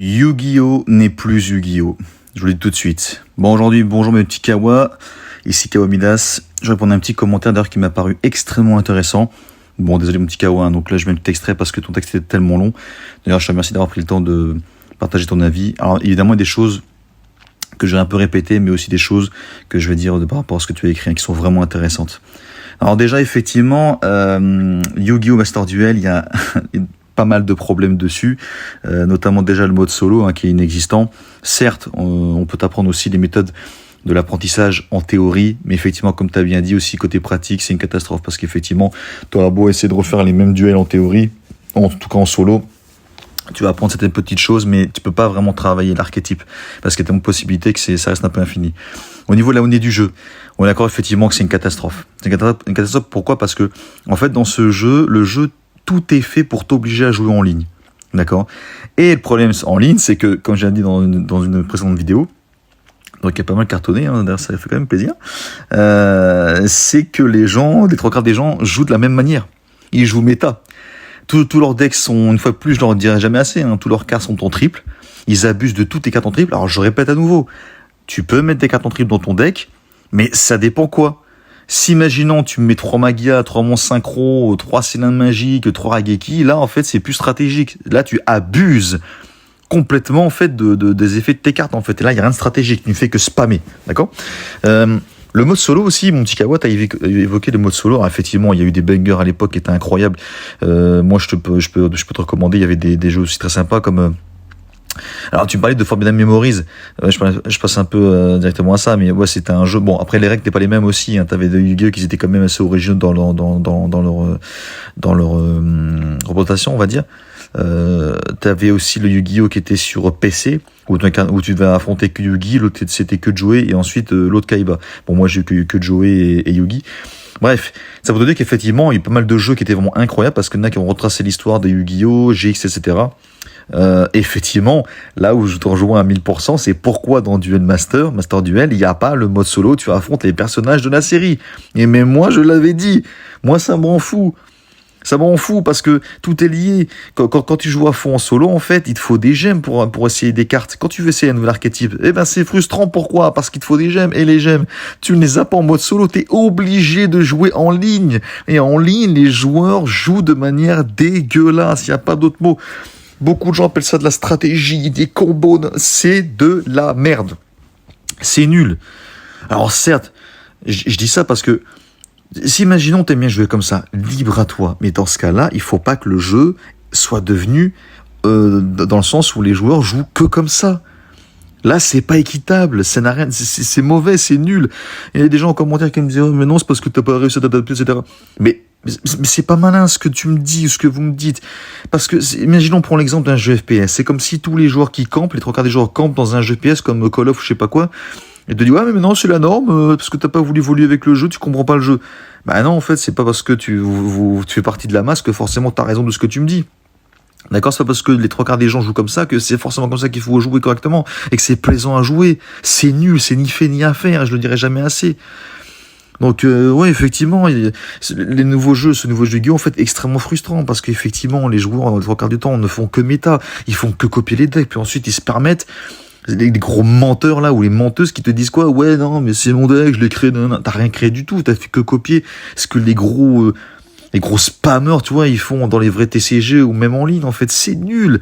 Yu-Gi-Oh n'est plus Yu-Gi-Oh. Je vous le dis tout de suite. Bon, aujourd'hui, bonjour mes petits Kawa. Ici Kawa Midas. Je réponds à un petit commentaire d'ailleurs qui m'a paru extrêmement intéressant. Bon, désolé mon petit Kawa, hein, donc là je mets le petit extrait parce que ton texte était tellement long. D'ailleurs, je te remercie d'avoir pris le temps de partager ton avis. Alors évidemment, il y a des choses que je vais un peu répéter, mais aussi des choses que je vais dire par rapport à ce que tu as écrit, hein, qui sont vraiment intéressantes. Alors déjà, effectivement, Yu-Gi-Oh Master Duel, il y a pas mal de problèmes dessus, notamment déjà le mode solo, hein, qui est inexistant. Certes, on peut apprendre aussi les méthodes de l'apprentissage en théorie, mais effectivement, comme tu as bien dit aussi, côté pratique, c'est une catastrophe, parce qu'effectivement, tu auras beau essayer de refaire les mêmes duels en théorie, en tout cas en solo, tu vas apprendre certaines petites choses, mais tu peux pas vraiment travailler l'archétype, parce qu'il y a une possibilité que ça reste un peu infini. Au niveau de la monnaie du jeu, on est d'accord effectivement que c'est une catastrophe. C'est une catastrophe, pourquoi ? Parce que, en fait, dans ce jeu, le jeu, tout est fait pour t'obliger à jouer en ligne. D'accord ? Et le problème en ligne, c'est que, comme j'ai dit dans une précédente vidéo, donc il y a pas mal cartonné, hein, d'ailleurs ça fait quand même plaisir, c'est que les trois quarts des gens jouent de la même manière. Ils jouent méta. Tous leurs decks sont, une fois de plus, je leur dirai jamais assez, hein, tous leurs cartes sont en triple. Ils abusent de toutes tes cartes en triple. Alors je répète à nouveau, tu peux mettre des cartes en triple dans ton deck, mais ça dépend quoi. Si, imaginons, tu me mets 3 Magia, 3 monstres synchro, 3 cylindres magiques, 3 Rageki, là, en fait, c'est plus stratégique. Là, tu abuses complètement, en fait, des effets de tes cartes, en fait. Et là, il n'y a rien de stratégique. Tu ne fais que spammer. D'accord ? Le mode solo aussi, mon petit Kawa, t'as évoqué le mode solo. Alors, effectivement, il y a eu des bangers à l'époque qui étaient incroyables. Moi, je peux te recommander. Il y avait des jeux aussi très sympas comme... Alors tu me parlais de Forbidden Memories, je passe un peu directement à ça, mais ouais, c'était un jeu. Bon, après les règles n'étaient pas les mêmes aussi. Hein. T'avais des Yu-Gi-Oh qui étaient quand même assez originaux dans leur représentation, on va dire. T'avais aussi le Yu-Gi-Oh qui était sur PC où tu devais affronter que Yugi, l'autre c'était que Joey et ensuite l'autre Kaiba. Bon, moi j'ai eu que Joey et Yugi. Bref, ça veut dire qu'effectivement il y a pas mal de jeux qui étaient vraiment incroyables parce qu'il y en a qui ont retracé l'histoire des Yu-Gi-Oh, GX, etc. Effectivement, là où je te rejoins à 1000%, c'est pourquoi dans Master Duel, il n'y a pas le mode solo, tu affrontes les personnages de la série. Et même moi, je l'avais dit, moi ça m'en fout. Ça m'en fout parce que tout est lié. Quand tu joues à fond en solo, en fait, il te faut des gemmes pour essayer des cartes. Quand tu veux essayer un nouvel archétype, eh ben c'est frustrant. Pourquoi ? Parce qu'il te faut des gemmes. Et les gemmes, tu ne les as pas en mode solo. T'es obligé de jouer en ligne. Et en ligne, les joueurs jouent de manière dégueulasse. Il n'y a pas d'autre mot. Beaucoup de gens appellent ça de la stratégie, des combos. C'est de la merde. C'est nul. Alors certes, je dis ça parce que si imaginons t'aimes bien jouer comme ça, libre à toi. Mais dans ce cas-là, il faut pas que le jeu soit devenu dans le sens où les joueurs jouent que comme ça. Là, c'est pas équitable, c'est mauvais, c'est nul. Il y a des gens en commentaire qui me disent oh, mais non, c'est parce que t'as pas réussi à t'adapter, etc. Mais c'est pas malin ce que tu me dis, ce que vous me dites. Parce que, imaginons, prends l'exemple d'un jeu FPS. C'est comme si tous les joueurs qui campent, les trois quarts des joueurs campent dans un jeu FPS comme Call of ou je sais pas quoi, et te disent ouais, mais maintenant c'est la norme, parce que t'as pas voulu évoluer avec le jeu, tu comprends pas le jeu. Bah non, en fait, c'est pas parce que tu fais partie de la masse que forcément t'as raison de ce que tu me dis. D'accord, c'est pas parce que les trois quarts des gens jouent comme ça que c'est forcément comme ça qu'il faut jouer correctement et que c'est plaisant à jouer. C'est nul, c'est ni fait ni à faire, je le dirai jamais assez. Donc ouais, effectivement, les nouveaux jeux, ce nouveau jeu Yu-Gi-Oh en fait extrêmement frustrant parce qu'effectivement les joueurs les trois quarts du temps ne font que méta, ils font que copier les decks puis ensuite ils se permettent les gros menteurs là ou les menteuses qui te disent quoi, ouais non mais c'est mon deck, je l'ai créé, non, t'as rien créé du tout, t'as fait que copier ce que les gros spammers, tu vois, ils font dans les vrais TCG ou même en ligne, en fait, c'est nul.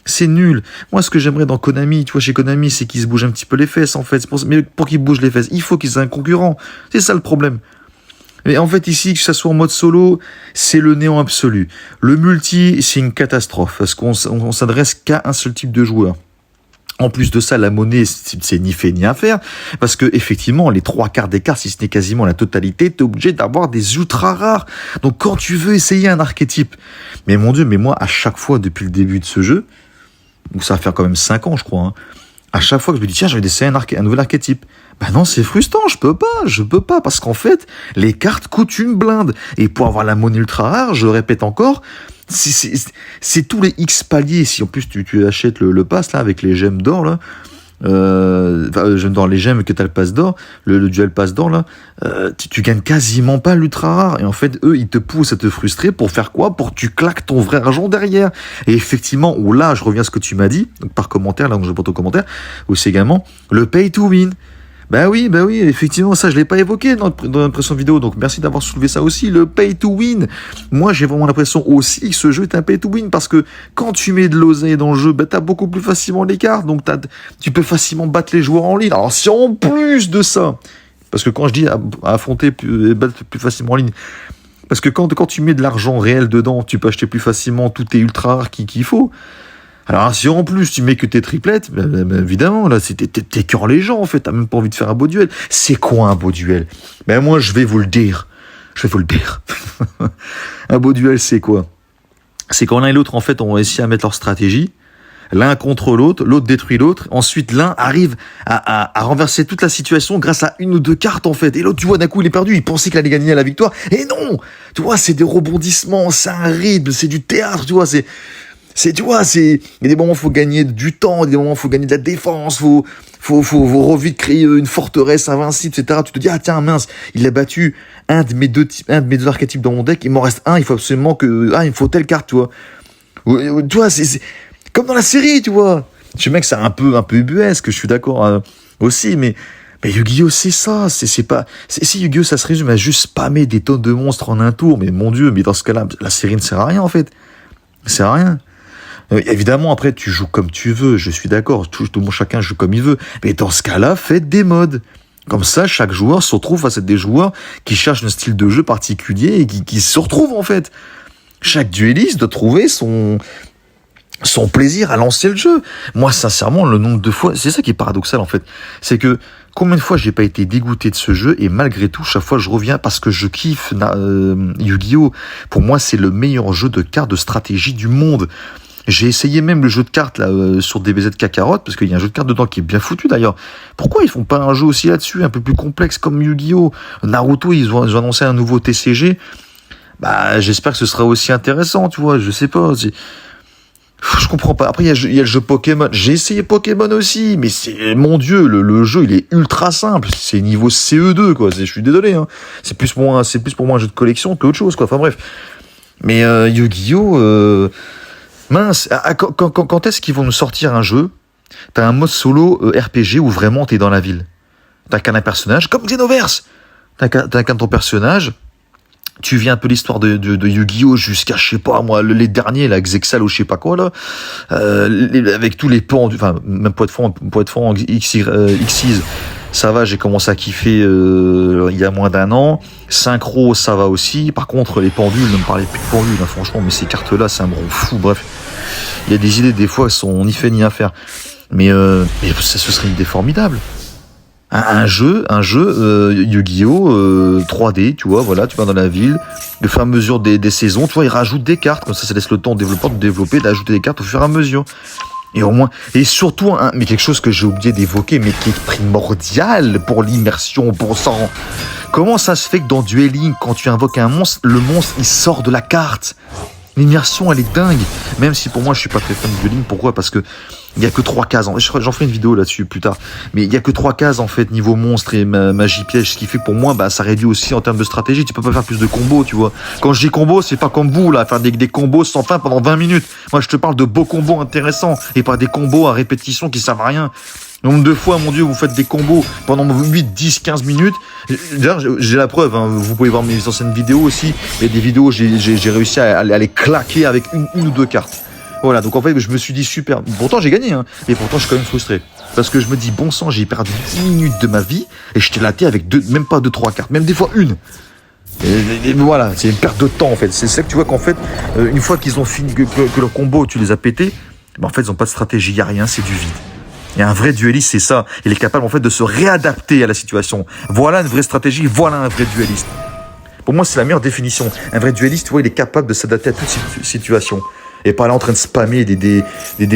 C'est nul. Moi, ce que j'aimerais dans Konami, tu vois, chez Konami, c'est qu'ils se bougent un petit peu les fesses, en fait. Mais pour qu'ils bougent les fesses, il faut qu'ils aient un concurrent. C'est ça le problème. Mais en fait, ici, que ça soit en mode solo, c'est le néant absolu. Le multi, c'est une catastrophe, parce qu'on s'adresse qu'à un seul type de joueur. En plus de ça, la monnaie, c'est ni fait ni à faire, parce que effectivement, les trois quarts des cartes, si ce n'est quasiment la totalité, t'es obligé d'avoir des ultra rares. Donc quand tu veux essayer un archétype, mais mon Dieu, mais moi, à chaque fois, depuis le début de ce jeu, donc ça va faire quand même 5 ans, je crois, hein, à chaque fois que je me dis, tiens, je vais essayer un nouvel archétype, bah non, c'est frustrant, je peux pas, parce qu'en fait, les cartes coûtent une blinde. Et pour avoir la monnaie ultra rare, je répète encore, c'est tous les X paliers. Si en plus tu achètes le pass là avec les gemmes d'or là, dans les gemmes que t'as le passe d'or, le duel passe d'or là, tu gagnes quasiment pas l'ultra rare. Et en fait, eux, ils te poussent à te frustrer pour faire quoi? Pour que tu claques ton vrai argent derrière. Et effectivement, où là, je reviens à ce que tu m'as dit, donc par commentaire, là, donc je réponds au commentaire, aussi également, le pay to win. Bah oui, effectivement, ça je l'ai pas évoqué dans l'impression vidéo, donc merci d'avoir soulevé ça aussi, le pay to win. Moi j'ai vraiment l'impression aussi que ce jeu est un pay to win, parce que quand tu mets de l'oseille dans le jeu, bah t'as beaucoup plus facilement les cartes, donc tu peux facilement battre les joueurs en ligne. Alors si en plus de ça, parce que quand je dis affronter battre plus facilement en ligne, parce que quand tu mets de l'argent réel dedans, tu peux acheter plus facilement tous tes ultra rares qu'il faut. Alors, si en plus tu mets que tes triplettes, évidemment, là, t'es cœur les gens, en fait, t'as même pas envie de faire un beau duel. C'est quoi un beau duel? Moi, je vais vous le dire. Un beau duel, c'est quoi? C'est quand l'un et l'autre, en fait, ont réussi à mettre leur stratégie, l'un contre l'autre détruit l'autre, ensuite l'un arrive à renverser toute la situation grâce à une ou deux cartes, en fait, et l'autre, tu vois, d'un coup, il est perdu, il pensait qu'il allait gagner à la victoire, et non! Tu vois, c'est des rebondissements, c'est un rythme, c'est du théâtre, tu vois, il y a des moments où il faut gagner du temps, des moments où il faut gagner de la défense, faut vite créer une forteresse invincible, etc. Tu te dis, ah tiens, mince, il a battu un de mes deux archétypes dans mon deck, il m'en reste un, il faut absolument il me faut telle carte, tu vois. Tu vois, c'est comme dans la série, tu vois. Je sais bien que c'est un peu ubuesque, je suis d'accord aussi, mais Yu-Gi-Oh, c'est ça, si Yu-Gi-Oh, ça se résume à juste spammer des tonnes de monstres en un tour, mais mon Dieu, mais dans ce cas-là, la série ne sert à rien, en fait. Ça sert à rien. Évidemment, après, tu joues comme tu veux, je suis d'accord, tout le monde, chacun joue comme il veut, mais dans ce cas-là, faites des modes. Comme ça, chaque joueur se retrouve face à des joueurs qui cherchent un style de jeu particulier et qui se retrouvent, en fait. Chaque dueliste doit trouver son plaisir à lancer le jeu. Moi, sincèrement, le nombre de fois, c'est ça qui est paradoxal, en fait, c'est que combien de fois j'ai pas été dégoûté de ce jeu, et malgré tout, chaque fois je reviens parce que je kiffe Yu-Gi-Oh! Pour moi, c'est le meilleur jeu de cartes de stratégie du monde. J'ai essayé même le jeu de cartes là sur DBZ Kakarot, parce qu'il y a un jeu de cartes dedans qui est bien foutu d'ailleurs. Pourquoi ils font pas un jeu aussi là-dessus, un peu plus complexe comme Yu-Gi-Oh! Naruto, ils ont annoncé un nouveau TCG. J'espère que ce sera aussi intéressant, tu vois, je sais pas. Je comprends pas. Après, il y a le jeu Pokémon. J'ai essayé Pokémon aussi, mais mon Dieu, le jeu, il est ultra simple. C'est niveau CE2, quoi. Je suis désolé, hein. C'est plus pour moi un jeu de collection qu'autre chose, quoi. Enfin, bref. Mais, Yu-Gi-Oh! Mince, quand est-ce qu'ils vont nous sortir un jeu? T'as un mode solo RPG où vraiment t'es dans la ville. T'as qu'un personnage, comme Xenoverse. T'as qu'un ton personnage. Tu viens un peu l'histoire de Yu-Gi-Oh! Jusqu'à, je sais pas, moi, les derniers, là, Xexal ou je sais pas quoi, là. Avec tous les pendus, enfin, même pour être franc, Xyz, ça va, j'ai commencé à kiffer il y a moins d'un an. Synchro, ça va aussi. Par contre, les pendules, ne me parlez plus de pendules, hein, franchement, mais ces cartes-là, ça me rend fou. Bref, il y a des idées, des fois, elles sont ni fait ni à faire. Mais ça, ce serait une idée formidable. Un jeu Yu-Gi-Oh! 3D, tu vois, voilà, tu vas dans la ville, au fur et à mesure des saisons, tu vois, ils rajoutent des cartes, comme ça laisse le temps au développeur de développer, d'ajouter des cartes au fur et à mesure. Et au moins, et surtout, mais quelque chose que j'ai oublié d'évoquer, mais qui est primordial pour l'immersion, pour sang. Comment ça se fait que dans Dueling, quand tu invoques un monstre, le monstre, il sort de la carte? L'immersion, elle est dingue. Même si pour moi, je suis pas très fan de Dueling. Pourquoi? Parce que il y a que 3 cases. J'en ferai une vidéo là-dessus plus tard. Mais il y a que 3 cases, en fait, niveau monstre et magie piège. Ce qui fait que pour moi, ça réduit aussi en termes de stratégie. Tu peux pas faire plus de combos, tu vois. Quand je dis combos, c'est pas comme vous, là, faire des combos sans fin pendant 20 minutes. Moi, je te parle de beaux combos intéressants et pas des combos à répétition qui servent à rien. Nombre de fois, mon Dieu, vous faites des combos pendant 8, 10, 15 minutes. D'ailleurs, j'ai la preuve, hein. Vous pouvez voir mes anciennes vidéos aussi. Il y a des vidéos où j'ai réussi à les claquer avec une ou deux cartes. Voilà, donc en fait, je me suis dit super. Pourtant, j'ai gagné, hein. Et pourtant, je suis quand même frustré. Parce que je me dis, bon sang, j'ai perdu 10 minutes de ma vie et je t'ai laté avec même pas 2-3 cartes, même des fois une. Et voilà, c'est une perte de temps en fait. C'est ça que tu vois qu'en fait, une fois qu'ils ont fini, que leur combo, tu les as pétés, en fait, ils n'ont pas de stratégie, il n'y a rien, c'est du vide. Et un vrai dueliste, c'est ça. Il est capable en fait de se réadapter à la situation. Voilà une vraie stratégie, voilà un vrai dueliste. Pour moi, c'est la meilleure définition. Un vrai dueliste, tu vois, il est capable de s'adapter à toute situation. Et pas là en train de spammer des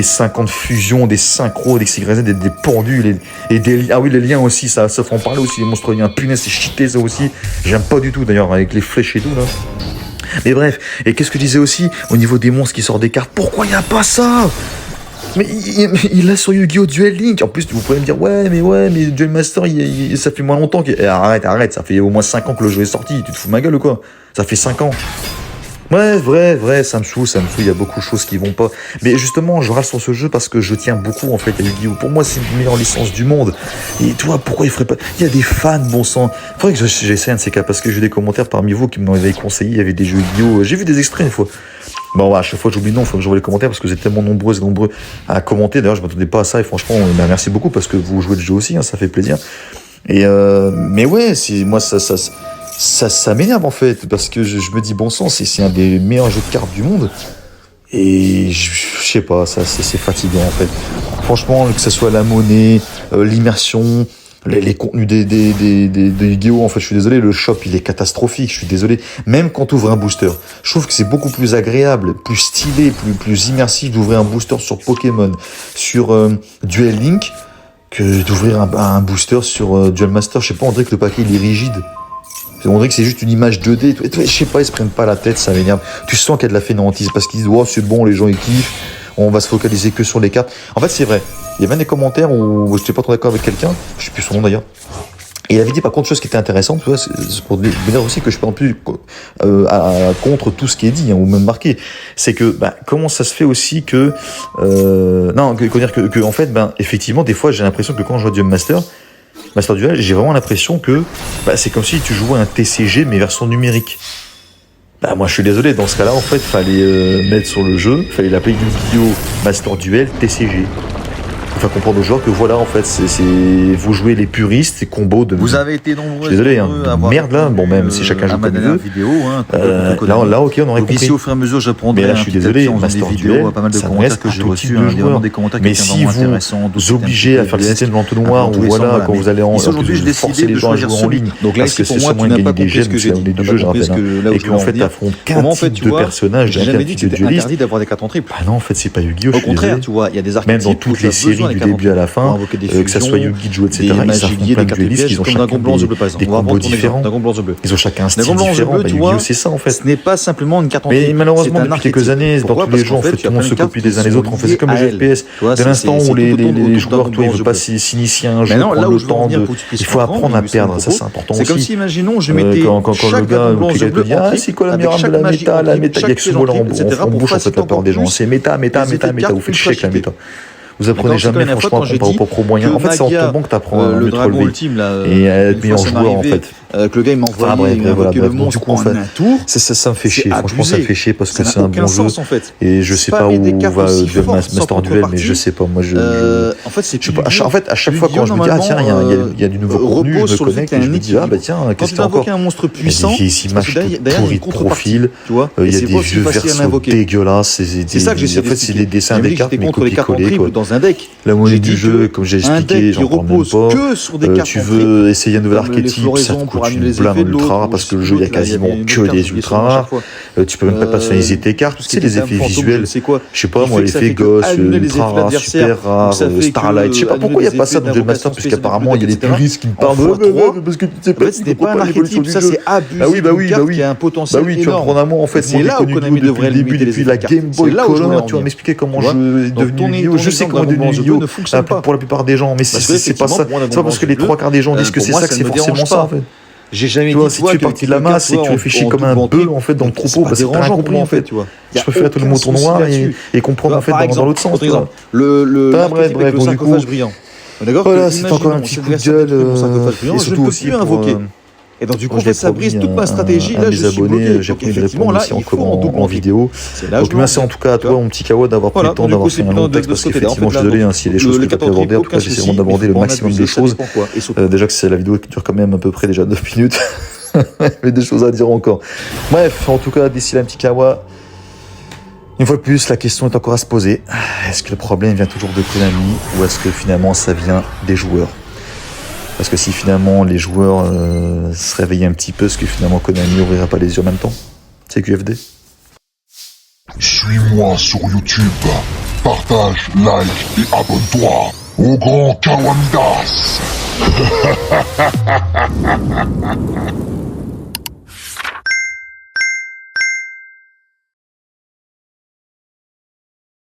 50 fusions, des synchros, des XYZ, des pendules, et des ah oui, les liens aussi, ça faut en parler aussi, les monstres liens. Punaise, c'est cheaté ça aussi. J'aime pas du tout d'ailleurs, avec les flèches et tout là. Mais bref, et qu'est-ce que je disais aussi, au niveau des monstres qui sortent des cartes, pourquoi il n'y a pas ça? Mais il l'a sur Yu-Gi-Oh! Duel Link. En plus, vous pouvez me dire, ouais, mais Duel Master, ça fait moins longtemps arrête, ça fait au moins 5 ans que le jeu est sorti. Tu te fous de ma gueule ou quoi? Ça fait 5 ans. Ouais, vrai, ça me saoule, il y a beaucoup de choses qui vont pas. Mais justement, je râle sur ce jeu parce que je tiens beaucoup, en fait, à Yu-Gi-Oh! Pour moi, c'est une meilleure licence du monde. Et toi, pourquoi il ferait pas... Il y a des fans, bon sang. Faudrait que j'essaie un de ces cas, parce que j'ai eu des commentaires parmi vous qui m'avaient conseillé, il y avait des jeux Yu-Gi-Oh! J'ai vu des extraits une fois. Bon, à chaque fois, j'oublie le nom, il faut que je vois les commentaires, parce que vous êtes tellement nombreux à commenter. D'ailleurs, je m'attendais pas à ça, et franchement, merci beaucoup, parce que vous jouez le jeu aussi, hein, ça fait plaisir. Et mais ouais, moi, ça m'énerve en fait, parce que je me dis bon sang, c'est un des meilleurs jeux de cartes du monde. Et je sais pas, c'est fatigant en fait. Franchement, que ce soit la monnaie, l'immersion, les contenus de Yu-Gi-Oh! En fait, je suis désolé, le shop il est catastrophique, je suis désolé. Même quand tu ouvres un booster, je trouve que c'est beaucoup plus agréable, plus stylé, plus immersif d'ouvrir un booster sur Pokémon, sur Duel Link, que d'ouvrir un booster sur Duel Master. Je sais pas, on dirait que le paquet il est rigide. On dirait que c'est juste une image 2D. Je sais pas, ils se prennent pas la tête, ça m'énerve. Tu sens qu'il y a de la fainéantise parce qu'ils disent, oh, c'est bon, les gens ils kiffent, on va se focaliser que sur les cartes. En fait, c'est vrai. Il y avait des commentaires où je n'étais pas trop d'accord avec quelqu'un, je sais plus son nom d'ailleurs. Et il avait dit par contre chose qui était intéressante, tu vois, c'est pour dire aussi que je suis pas non plus contre tout ce qui est dit, hein, ou même marqué. C'est que comment ça se fait aussi que en fait, effectivement, des fois j'ai l'impression que quand je joue à Duel Master Duel, j'ai vraiment l'impression que c'est comme si tu jouais un TCG mais version numérique. Moi je suis désolé, dans ce cas-là en fait fallait mettre sur le jeu, fallait l'appeler Yu-Gi-Oh! Master Duel TCG. Enfin comprendre aux joueurs que voilà en fait vous jouez les puristes, ces combos de... Vous avez été nombreux. Je suis désolé, hein, de merde là, bon même si chacun joue comme il veut. Vidéo, hein, là ok on aurait compris. Ici au fur et à mesure je prendrai. Mais là je suis désolé, Master Duel, pas mal de ça commentaires reste que j'ai tout reçus, type de joueurs. des commentaires mais qui étaient si vraiment intéressants. vous obligez à faire le système de l'entonnoir ou voilà quand vous allez aujourd'hui je forcer les gens à jouer en ligne, donc là parce que pour c'est moi sûrement tu de n'as pas gagner des compris ce gemmes, que j'ai c'est dit. du jeu je rappelle, et qu'en fait t'affrontes qu'un type de personnage, j'ai jamais dit que c'était interdit d'avoir des cartes en triple. Non en fait c'est pas Yu-Gi-Oh! Au contraire tu vois, il y a des archétypes même dans toutes les séries du début à la fin, que ça soit Yu-Gi-Oh! etc. Ils s'affrontent plein de duellistes, ils ont chacun des combos différents. Ils ont chacun un style différent. Yu-Gi-Oh! C'est ça en fait. Ce n'est pas simplement une carte en triple. Mais malheureusement depuis quelques années, dans tous les jeux en fait tout le monde se copie les uns les autres. On faisait comme les jeux FPS. Dès l'instant où les joueurs ils veulent pas s'initier à un jeu, prendre le temps de... Il faut apprendre à perdre, ça c'est important aussi. C'est comme si imaginons je mettais quand le gars te dit ah c'est quoi la meilleure arme de la méta, il y a que ce mot-là en bouche en fait la peur des gens. C'est méta, vous faites chier avec la méta. Vous apprenez jamais franchement à comparer aux propres moyens. En fait, c'est en tombant que t'apprends à mieux te relever et à être meilleur joueur en fait. Que le gars il m'envoie le monstre en un tour. Ça me fait chier. Franchement, ça me fait chier parce que c'est un bon jeu. Et je sais pas où va Master Duel, mais je sais pas. Moi, en fait, c'est en fait à chaque fois quand je me dis ah tiens il y a du nouveau contenu, je me connecte et je me dis ah tiens qu'est-ce qu'il y a encore. Un monstre puissant. Il y a des images pourries de profil. Il y a des vieux versos dégueulasses. C'est ça que j'ai. En fait, c'est des dessins des cartes mais copier-coller dans un deck. La monnaie du jeu, comme j'ai expliqué, j'en parle même pas. Que sur des cartes tu veux essayer un nouvel archétype, ça te coûte une blinde en ultra rare parce que le jeu il y a quasiment que des ultra rares. Tu peux même pas personnaliser tes cartes. Tu sais les effets visuels. Je sais pas moi l'effet gosse, ultra rare, super rare, Starlight. Je sais pas pourquoi il y a pas ça dans Duel Master parce qu'apparemment il y a des puristes qui me parlent parce que tu sais pas. Ce n'est pas un archétype, ça c'est abusé. Bah oui. Il y a un potentiel énorme. Tu vas prendre un mot en fait. C'est là où Konami devrait depuis le début, depuis la Game Boy Color. Tu vas m'expliquer comment je est devenu Yu-Gi-Oh! Je sais comment est devenu Yu-Gi-Oh! Pour la plupart des gens, mais c'est pas ça. C'est pas parce que les trois quarts des gens disent que c'est ça que c'est forcément ça en fait. J'ai jamais dit si tu fais partie de la masse et que tu réfléchis comme un bœuf en fait dans le troupeau, c'est pas compris en fait. Je préfère être le mouton noir et comprendre en fait dans l'autre sens. Bref, le sarcophage brillant. D'accord. Voilà, c'est encore un petit coup de gueule et surtout aussi invoquer. Et donc du coup, ça brise toute ma stratégie. Là, je suis bloqué. J'ai pris une réponse aussi en vidéo. Donc merci en tout cas à toi, mon petit Kawa, d'avoir pris le temps d'avoir fait un long texte parce qu'effectivement, je suis désolé s'il y a des choses que j'ai pas pu aborder. En tout cas, j'essaie vraiment d'aborder le maximum de choses. Déjà que c'est la vidéo qui dure quand même à peu près déjà 9 minutes. Mais des choses à dire encore. Bref, en tout cas, d'ici là, un petit Kawa. Une fois de plus, la question est encore à se poser. Est-ce que le problème vient toujours de Konami ou est-ce que finalement ça vient des joueurs ? Parce que si finalement les joueurs se réveillaient un petit peu, est-ce que finalement Konami n'ouvrira pas les yeux en même temps ? C'est QFD. Suis-moi sur YouTube, partage, like et abonne-toi au grand Kawamidas.